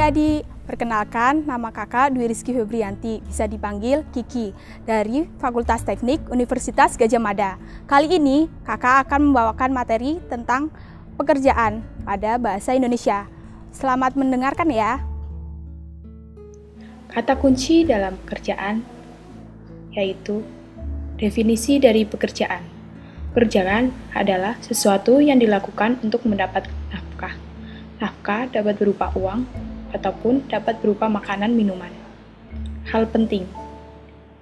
adik-adik, perkenalkan nama kakak Dwi Rizky Febrianti, bisa dipanggil Kiki, dari Fakultas Teknik Universitas Gadjah Mada. Kali ini kakak akan membawakan materi tentang pekerjaan pada bahasa Indonesia. Selamat mendengarkan ya. Kata kunci dalam pekerjaan yaitu definisi dari pekerjaan. Pekerjaan adalah sesuatu yang dilakukan untuk mendapat nafkah. Nafkah dapat berupa uang ataupun dapat berupa makanan minuman. Hal penting,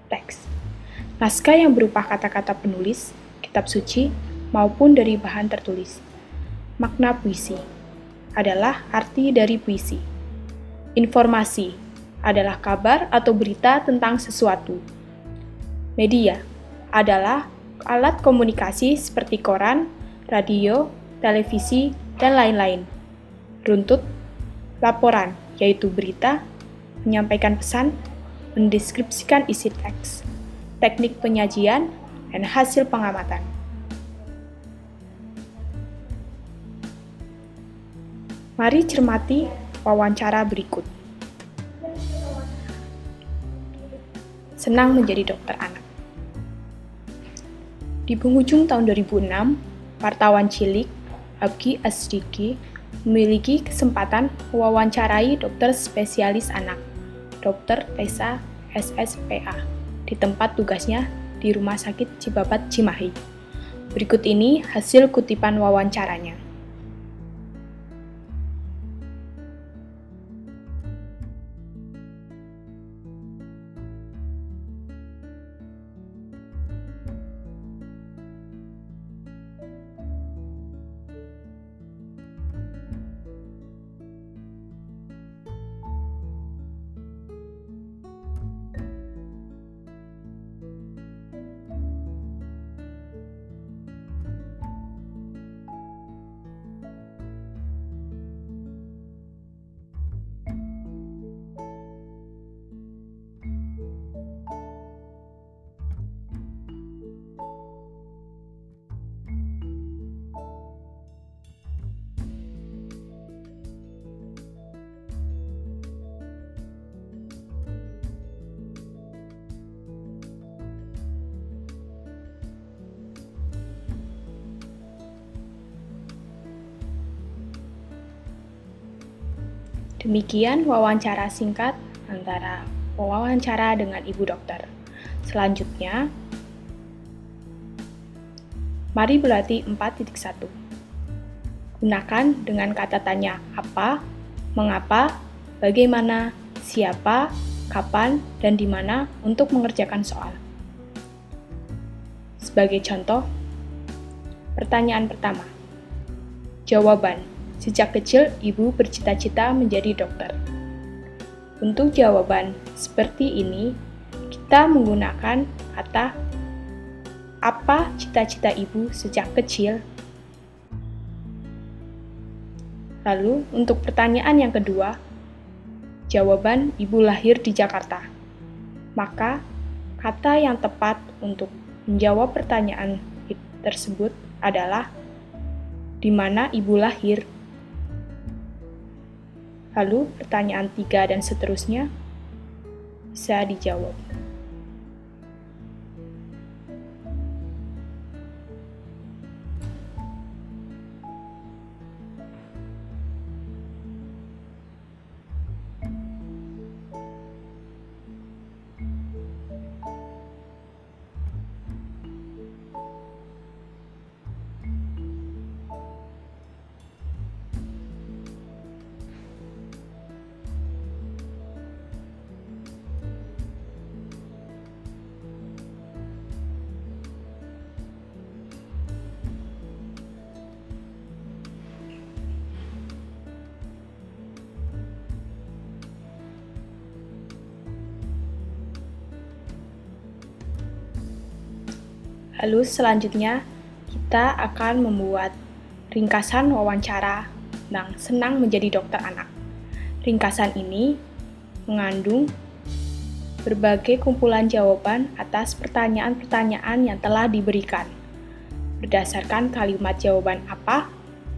teks. Naskah yang berupa kata-kata penulis, kitab suci, maupun dari bahan tertulis. Makna puisi adalah arti dari puisi. Informasi adalah kabar atau berita tentang sesuatu. Media adalah alat komunikasi seperti koran, radio, televisi, dan lain-lain. Runtut, laporan, yaitu berita, menyampaikan pesan, mendeskripsikan isi teks, teknik penyajian, dan hasil pengamatan. Mari cermati wawancara berikut. Senang menjadi dokter anak. Di penghujung tahun 2006, wartawan cilik Abgi Asdiki memiliki kesempatan mewawancarai dokter spesialis anak, Dr. Tessa SSPA, di tempat tugasnya di Rumah Sakit Cibapat Cimahi. Berikut ini hasil kutipan wawancaranya. Demikian wawancara singkat antara wawancara dengan ibu dokter. Selanjutnya, mari berlatih 4.1. Gunakan dengan kata tanya apa, mengapa, bagaimana, siapa, kapan, dan di mana untuk mengerjakan soal. Sebagai contoh, pertanyaan pertama. Jawaban. Sejak kecil, ibu bercita-cita menjadi dokter. Untuk jawaban seperti ini, kita menggunakan kata apa cita-cita ibu sejak kecil. Lalu, untuk pertanyaan yang kedua, jawaban ibu lahir di Jakarta. Maka, kata yang tepat untuk menjawab pertanyaan tersebut adalah di mana ibu lahir. Lalu, pertanyaan 3 dan seterusnya bisa dijawab. Lalu selanjutnya, kita akan membuat ringkasan wawancara tentang senang menjadi dokter anak. Ringkasan ini mengandung berbagai kumpulan jawaban atas pertanyaan-pertanyaan yang telah diberikan, berdasarkan kalimat jawaban apa,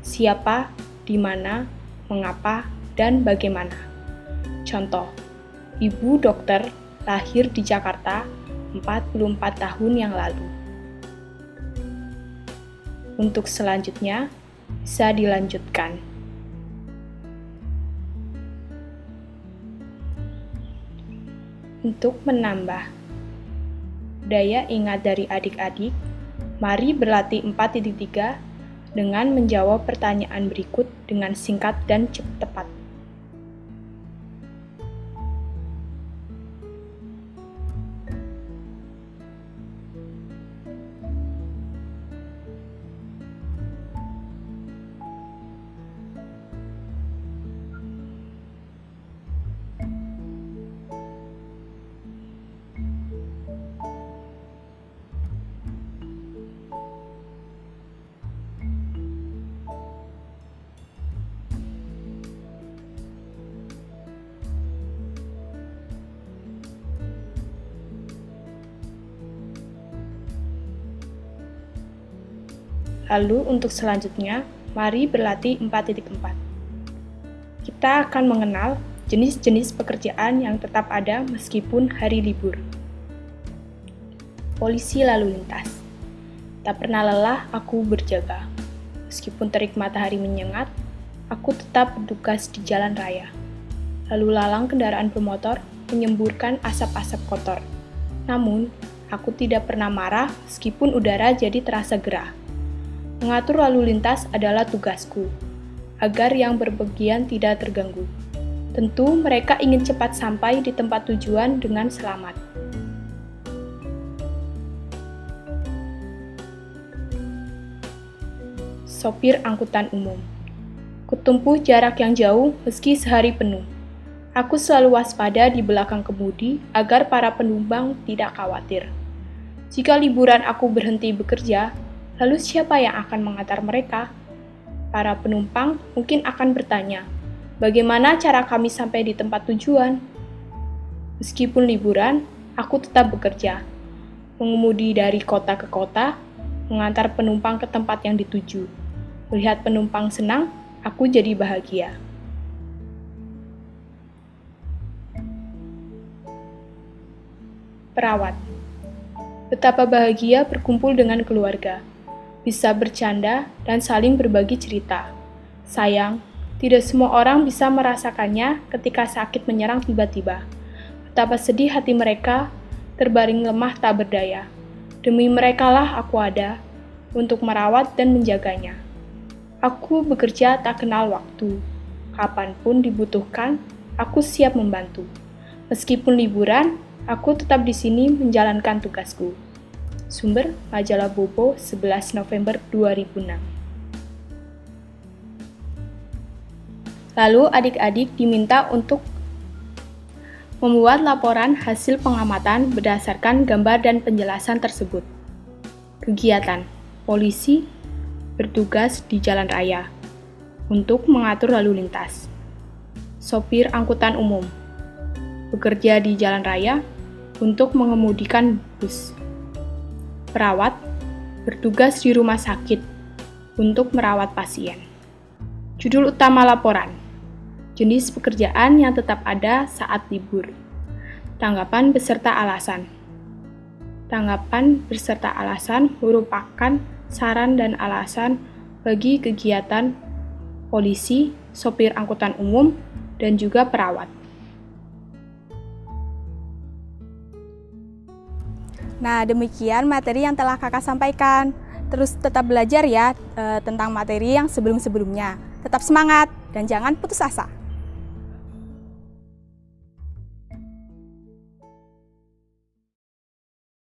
siapa, di mana, mengapa, dan bagaimana. Contoh, Ibu dokter lahir di Jakarta 44 tahun yang lalu. Untuk selanjutnya, bisa dilanjutkan. Untuk menambah daya ingat dari adik-adik, mari berlatih 4.3 dengan menjawab pertanyaan berikut dengan singkat dan tepat. Lalu untuk selanjutnya, mari berlatih 4.4. Kita akan mengenal jenis-jenis pekerjaan yang tetap ada meskipun hari libur. Polisi lalu lintas. Tak pernah lelah aku berjaga. Meskipun terik matahari menyengat, aku tetap bertugas di jalan raya. Lalu lalang kendaraan bermotor menyemburkan asap-asap kotor. Namun, aku tidak pernah marah meskipun udara jadi terasa gerah. Mengatur lalu lintas adalah tugasku, agar yang berpergian tidak terganggu. Tentu mereka ingin cepat sampai di tempat tujuan dengan selamat. Sopir angkutan umum. Kutempuh jarak yang jauh meski sehari penuh. Aku selalu waspada di belakang kemudi agar para penumpang tidak khawatir. Jika liburan aku berhenti bekerja, lalu siapa yang akan mengantar mereka? Para penumpang mungkin akan bertanya, bagaimana cara kami sampai di tempat tujuan? Meskipun liburan, aku tetap bekerja. Mengemudi dari kota ke kota, mengantar penumpang ke tempat yang dituju. Melihat penumpang senang, aku jadi bahagia. Perawat. Betapa bahagia berkumpul dengan keluarga. Bisa bercanda dan saling berbagi cerita. Sayang, tidak semua orang bisa merasakannya ketika sakit menyerang tiba-tiba. Betapa sedih hati mereka, terbaring lemah tak berdaya. Demi merekalah aku ada, untuk merawat dan menjaganya. Aku bekerja tak kenal waktu. Kapanpun dibutuhkan, aku siap membantu. Meskipun liburan, aku tetap di sini menjalankan tugasku. Sumber Majalah Bobo 11 November 2006. Lalu adik-adik diminta untuk membuat laporan hasil pengamatan berdasarkan gambar dan penjelasan tersebut. Kegiatan polisi bertugas di jalan raya untuk mengatur lalu lintas. Sopir angkutan umum bekerja di jalan raya untuk mengemudikan bus. Perawat bertugas di rumah sakit untuk merawat pasien. Judul utama laporan: jenis pekerjaan yang tetap ada saat libur. Tanggapan beserta alasan. Tanggapan beserta alasan merupakan saran dan alasan bagi kegiatan polisi, sopir angkutan umum, dan juga perawat. Nah, demikian materi yang telah kakak sampaikan. Terus tetap belajar ya tentang materi yang sebelum-sebelumnya. Tetap semangat dan jangan putus asa.